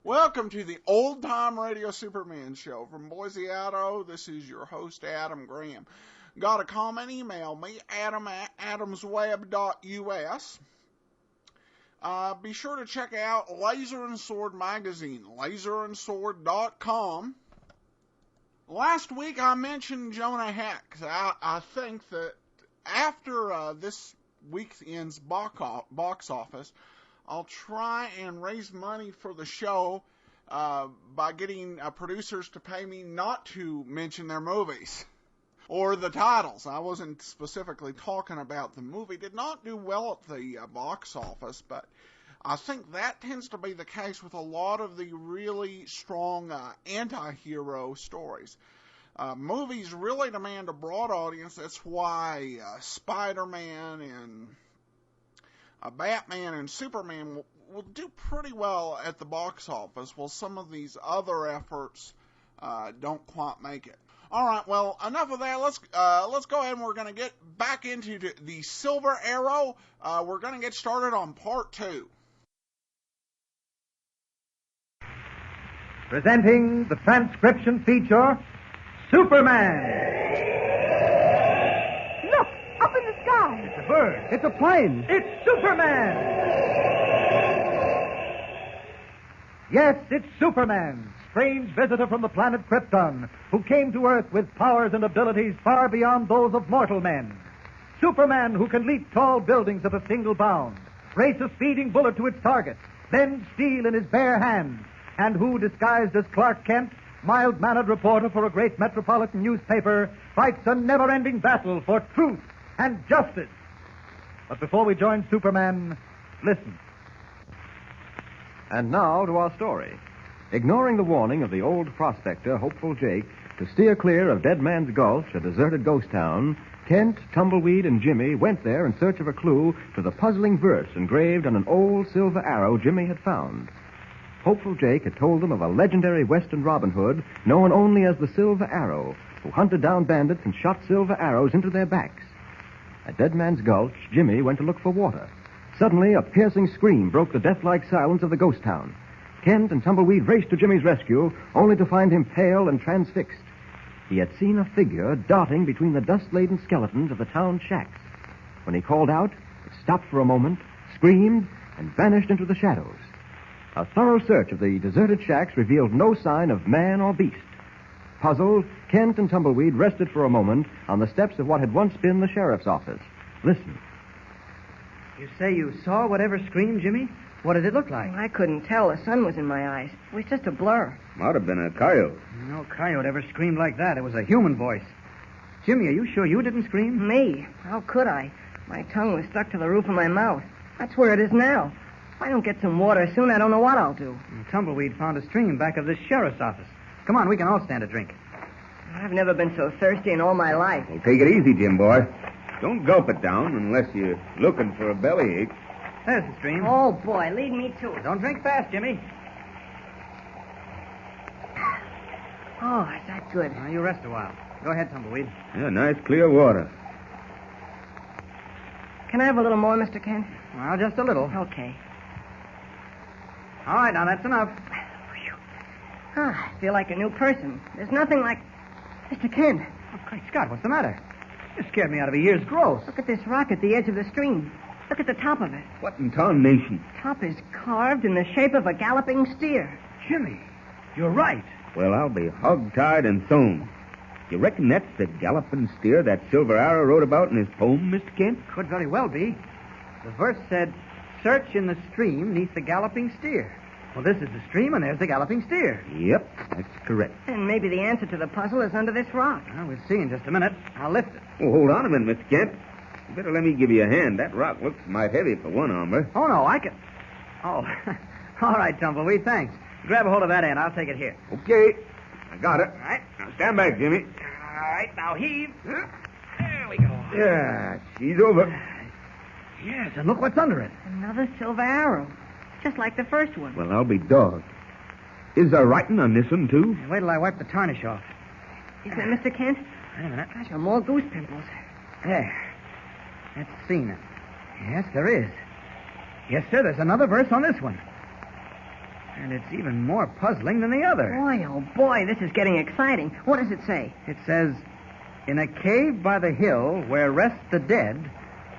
Welcome to the Old Time Radio Superman Show. From Boise, Idaho, this is your host, Adam Graham. Got a comment? Email me, adam@adamsweb.us. Be sure to check out Laser and Sword magazine, laserandsword.com. Last week I mentioned Jonah Hex. I think that after this weekend's box office, I'll try and raise money for the show by getting producers to pay me not to mention their movies or the titles. I wasn't specifically talking about the movie. Did not do well at the box office, but I think that tends to be the case with a lot of the really strong anti-hero stories. Movies really demand a broad audience. That's why Spider-Man and Batman and Superman will do pretty well at the box office, while some of these other efforts don't quite make it. All right, well, enough of that. Let's go ahead and we're going to get back into the Silver Arrow. We're going to get started on part 2. Presenting the transcription feature, Superman. Look, up in the sky. It's a bird. It's a plane. It's Superman. Yes, it's Superman, strange visitor from the planet Krypton, who came to Earth with powers and abilities far beyond those of mortal men. Superman, who can leap tall buildings at a single bound, race a speeding bullet to its target, bend steel in his bare hands, and who, disguised as Clark Kent, mild-mannered reporter for a great metropolitan newspaper, fights a never-ending battle for truth and justice. But before we join Superman, listen. And now to our story. Ignoring the warning of the old prospector, Hopeful Jake, to steer clear of Dead Man's Gulch, a deserted ghost town, Kent, Tumbleweed, and Jimmy went there in search of a clue to the puzzling verse engraved on an old silver arrow Jimmy had found. Hopeful Jake had told them of a legendary Western Robin Hood known only as the Silver Arrow, who hunted down bandits and shot silver arrows into their backs. At Dead Man's Gulch, Jimmy went to look for water. Suddenly, a piercing scream broke the death-like silence of the ghost town. Kent and Tumbleweed raced to Jimmy's rescue, only to find him pale and transfixed. He had seen a figure darting between the dust-laden skeletons of the town shacks. When he called out, it stopped for a moment, screamed, and vanished into the shadows. A thorough search of the deserted shacks revealed no sign of man or beast. Puzzled, Kent and Tumbleweed rested for a moment on the steps of what had once been the sheriff's office. Listen. You say you saw whatever screamed, Jimmy? What did it look like? I couldn't tell. The sun was in my eyes. It was just a blur. Might have been a coyote. No coyote ever screamed like that. It was a human voice. Jimmy, are you sure you didn't scream? Me? How could I? My tongue was stuck to the roof of my mouth. That's where it is now. If I don't get some water soon, I don't know what I'll do. Tumbleweed found a stream back of this sheriff's office. Come on, we can all stand a drink. I've never been so thirsty in all my life. Well, take it easy, Jim boy. Don't gulp it down unless you're looking for a bellyache. There's the stream. Oh, boy, lead me to it. Don't drink fast, Jimmy. Oh, is that good? Now, you rest a while. Go ahead, Tumbleweed. Yeah, nice clear water. Can I have a little more, Mr. Kent? Well, just a little. Okay. All right, now that's enough. I feel like a new person. There's nothing like... Mr. Kent. Oh, great Scott, what's the matter? You scared me out of a year's growth. Look at this rock at the edge of the stream. Look at the top of it. What in tarnation? Top is carved in the shape of a galloping steer. Jimmy, you're right. Well, I'll be hog-tied and sewn. You reckon that's the galloping steer that Silver Arrow wrote about in his poem, Mr. Kent? Could very well be. The verse said, "Search in the stream neath the galloping steer." Well, this is the stream, and there's the galloping steer. Yep, that's correct. And maybe the answer to the puzzle is under this rock. Well, we'll see in just a minute. I'll lift it. Oh, hold on a minute, Mr. Kent. You better let me give you a hand. That rock looks mighty heavy for one armor. Oh, no, I can... Oh, all right, Tumbleweed, thanks. Grab a hold of that end. I'll take it here. Okay, I got it. All right. Now stand back, Jimmy. All right, now heave. There we go. Yeah, she's over. Yes, and look what's under it. Another silver arrow. Just like the first one. Well, I'll be dogged. Is there writing on this one, too? Wait till I wipe the tarnish off. Isn't it, Mr. Kent? Wait a minute. Gosh, there are more goose pimples. There. Let's see now. Yes, there is. Yes, sir, there's another verse on this one. And it's even more puzzling than the other. Boy, oh boy, this is getting exciting. What does it say? It says, in a cave by the hill where rest the dead,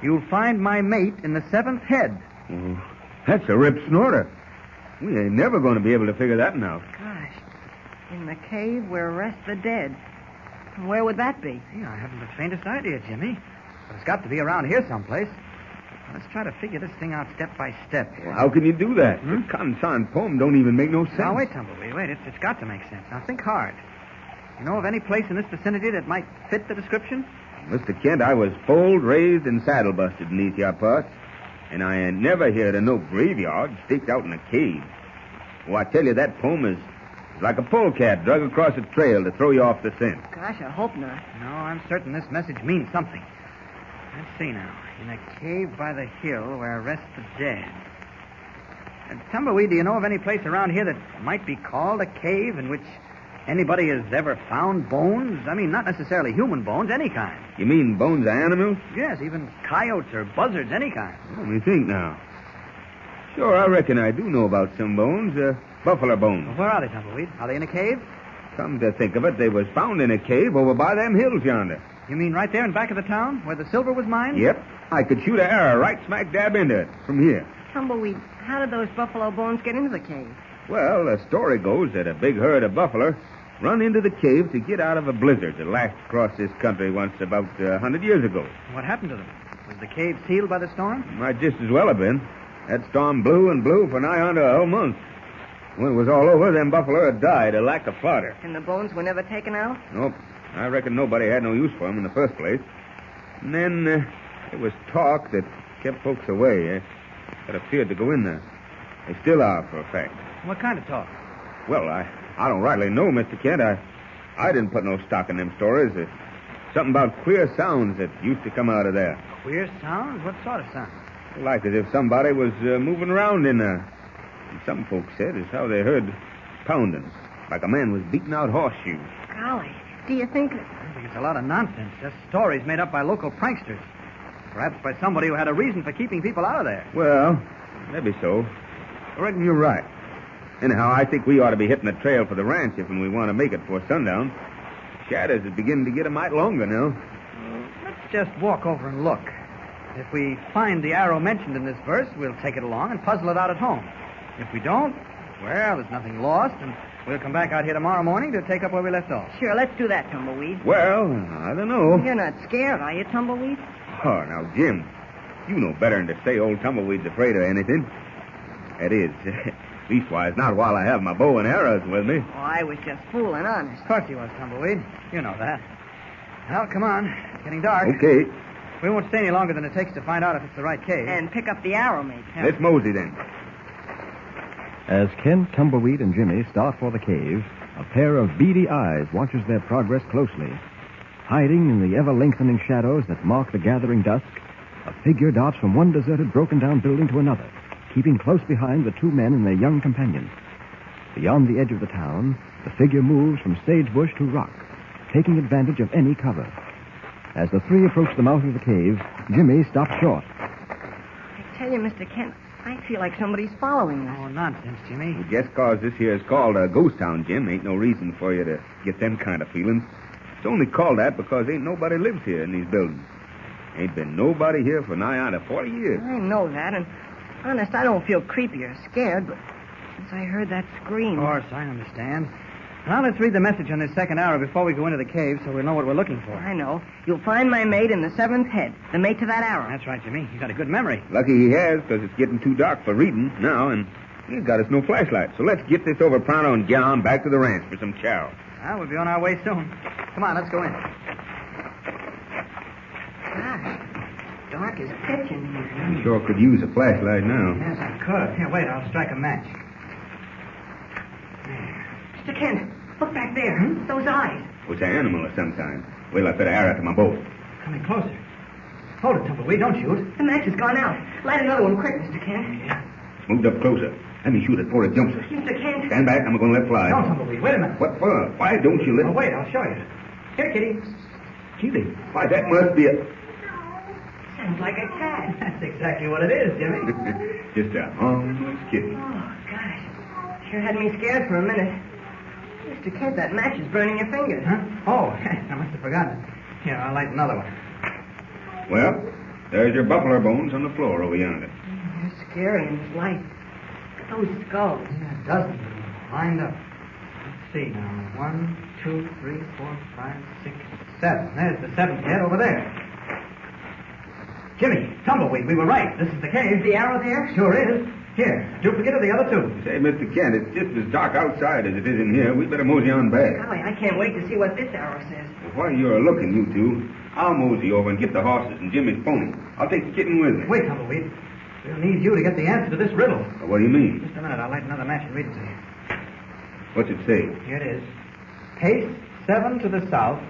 you'll find my mate in the seventh head. Oh, that's a rip snorter. We ain't never going to be able to figure that one out. Gosh, in the cave where rest the dead. Where would that be? Yeah, I haven't the faintest idea, Jimmy. But it's got to be around here someplace. Let's try to figure this thing out step by step. Well, how can you do that? The Cotton poem don't even make no sense. Now, wait, Tumbleweed, wait. It's got to make sense. Now, think hard. You know of any place in this vicinity that might fit the description? Mr. Kent, I was foaled, raised, and saddle-busted in these here parts. And I ain't never heard of no graveyard staked out in a cave. Well, I tell you, that poem is like a polecat drug across a trail to throw you off the scent. Gosh, I hope not. No, I'm certain this message means something. Let's see now. In a cave by the hill where rest the dead. Tumbleweed, do you know of any place around here that might be called a cave in which anybody has ever found bones? I mean, not necessarily human bones, any kind. You mean bones of animals? Yes, even coyotes or buzzards, any kind. Let me think now. Sure, I reckon I do know about some bones. Buffalo bones. Well, where are they, Tumbleweed? Are they in a cave? Come to think of it, they was found in a cave over by them hills yonder. You mean right there in back of the town, where the silver was mined? Yep. I could shoot an arrow right smack dab into it from here. Tumbleweed, how did those buffalo bones get into the cave? Well, the story goes that a big herd of buffalo run into the cave to get out of a blizzard that lashed across this country once about 100 years ago. What happened to them? Was the cave sealed by the storm? Might just as well have been. That storm blew and blew for nigh on to a whole month. When it was all over, them buffalo had died of lack of fodder. And the bones were never taken out? Nope. I reckon nobody had no use for them in the first place. And then there was talk that kept folks away. That appeared to go in there. They still are, for a fact. What kind of talk? Well, I don't rightly know, Mr. Kent. I didn't put no stock in them stories. Something about queer sounds that used to come out of there. Queer sounds? What sort of sounds? Like as if somebody was moving around in there. And some folks said is how they heard pounding, like a man was beating out horseshoes. Golly, do you think... I think it's a lot of nonsense. Just stories made up by local pranksters. Perhaps by somebody who had a reason for keeping people out of there. Well, maybe so. I reckon you're right. Anyhow, I think we ought to be hitting the trail for the ranch if we want to make it before sundown. Shadows is beginning to get a mite longer now. Let's just walk over and look. If we find the arrow mentioned in this verse, we'll take it along and puzzle it out at home. If we don't, well, there's nothing lost, and we'll come back out here tomorrow morning to take up where we left off. Sure, let's do that, Tumbleweed. Well, I don't know. You're not scared, are you, Tumbleweed? Oh, now, Jim, you know better than to say old Tumbleweed's afraid of anything. That is, leastwise, not while I have my bow and arrows with me. Oh, I was just fooling, honest. Of course he was, Tumbleweed. You know that. Well, come on. It's getting dark. Okay. We won't stay any longer than it takes to find out if it's the right cave. And pick up the arrow, maybe. Yeah. Let's mosey then. As Kent, Tumbleweed, and Jimmy start for the cave, a pair of beady eyes watches their progress closely. Hiding in the ever-lengthening shadows that mark the gathering dusk, a figure darts from one deserted, broken-down building to another, keeping close behind the two men and their young companion. Beyond the edge of the town, the figure moves from sagebush to rock, taking advantage of any cover. As the three approach the mouth of the cave, Jimmy stops short. I tell you, Mr. Kent, I feel like somebody's following us. Oh, nonsense, Jimmy. Well, just 'cause this here is called a ghost town, Jim, ain't no reason for you to get them kind of feelings. It's only called that because ain't nobody lives here in these buildings. Ain't been nobody here for nigh on to 40 years. I know that, and honest, I don't feel creepy or scared, but since I heard that scream... Of course, I understand. Now let's read the message on this second arrow before we go into the cave so we'll know what we're looking for. I know. You'll find my mate in the seventh head, the mate to that arrow. That's right, Jimmy. You got a good memory. Lucky he has, because it's getting too dark for reading now, and he's got us no flashlight. So let's get this over pronto and get on back to the ranch for some chow. Well, we'll be on our way soon. Come on, let's go in. Gosh, dark as pitch in here. Sure could use a flashlight now. Yes, I could. Here, wait, I'll strike a match. Mr. Kent, look back there. Those eyes. It's an animal of some kind. Well, I put an arrow to my bow. Coming closer. Hold it, Tumbleweed. Don't shoot. The match has gone out. Light another one quick, Mr. Kent. Yeah. It's moved up closer. Let me shoot it before it jumps us. Mr. Kent. Stand back. I'm going to let fly. Don't, Tumbleweed. Wait a minute. What for? Why don't you let... Oh, wait, I'll show you. Here, kitty. Kitty? Why, that must be a... Sounds like a cat. That's exactly what it is, Jimmy. Just a harmless kitty. Oh, gosh. Sure had me scared for a minute. Mr. Kent, that match is burning your fingers. Huh? Oh, I must have forgotten. Here, I'll light another one. Well, there's your buffalo bones on the floor over yonder. They're scary in this light. Those skulls. Yeah, dozens of them lined up. Let's see now. 1, 2, 3, 4, 5, 6, 7. There's the seventh head over there. Jimmy, Tumbleweed, we were right. This is the cave. Is the arrow there? Sure is. Here, duplicate of the other two. Say, Mr. Kent, it's just as dark outside as it is in here. We better mosey on back. Golly, I can't wait to see what this arrow says. Well, while you're looking, you two, I'll mosey over and get the horses and Jimmy's pony. I'll take the kitten with me. Wait, Tumbleweed. We'll need you to get the answer to this riddle. Well, what do you mean? Just a minute. I'll light another match and read it to you. What's it say? Here it is. Pace 7 to the south,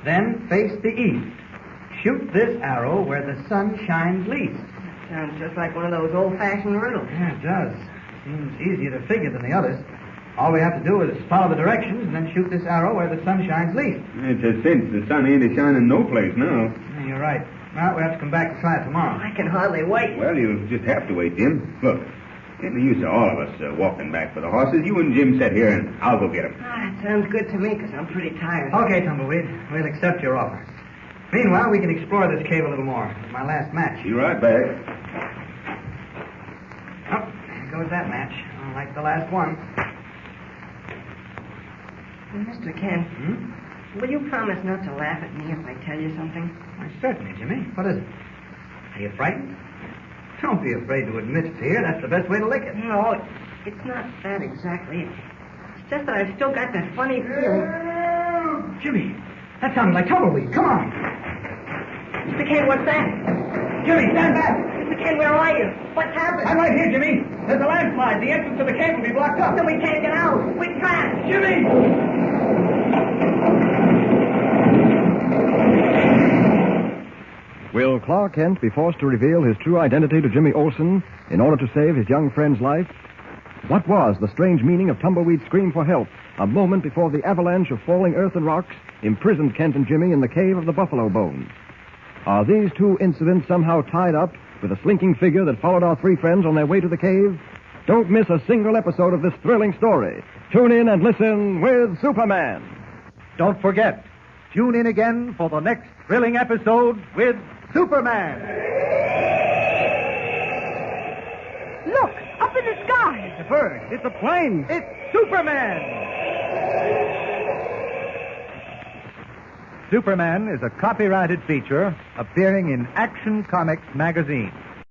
then face the east. Shoot this arrow where the sun shines least. Sounds just like one of those old-fashioned riddles. Yeah, it does. Seems easier to figure than the others. All we have to do is follow the directions and then shoot this arrow where the sun shines least. It's a cinch. The sun ain't a-shining no place now. Yeah, you're right. Well, we'll have to come back and try it tomorrow. I can hardly wait. Well, you'll just have to wait, Jim. Look, ain't the use of all of us walking back for the horses. You and Jim sit here, and I'll go get them. Ah, that sounds good to me, because I'm pretty tired. Okay, Tumbleweed. We'll accept your offer. Meanwhile, we can explore this cave a little more. It's my last match. Be right back. Oh, there goes that match. Like the last one. Mr. Kent, will you promise not to laugh at me if I tell you something? Why, certainly, Jimmy. What is it? Are you frightened? Don't be afraid to admit fear. That's the best way to lick it. No, it's not that exactly. It's just that I've still got that funny feeling. Jimmy, that sounded like Tumbleweed. Come on. Mr. Kent, what's that? Jimmy, stand back. Mr. Kent, where are you? What's happened? I'm right here, Jimmy. There's a landslide. The entrance to the cave will be blocked up. Then we can't get out. We're trapped. Jimmy! Will Clark Kent be forced to reveal his true identity to Jimmy Olsen in order to save his young friend's life? What was the strange meaning of Tumbleweed's scream for help a moment before the avalanche of falling earth and rocks imprisoned Kent and Jimmy in the cave of the Buffalo Bones? Are these two incidents somehow tied up with the slinking figure that followed our three friends on their way to the cave? Don't miss a single episode of this thrilling story. Tune in and listen with Superman. Don't forget, tune in again for the next thrilling episode with Superman. Look, up in the sky. It's a bird. It's a plane. It's Superman. Superman is a copyrighted feature appearing in Action Comics magazine.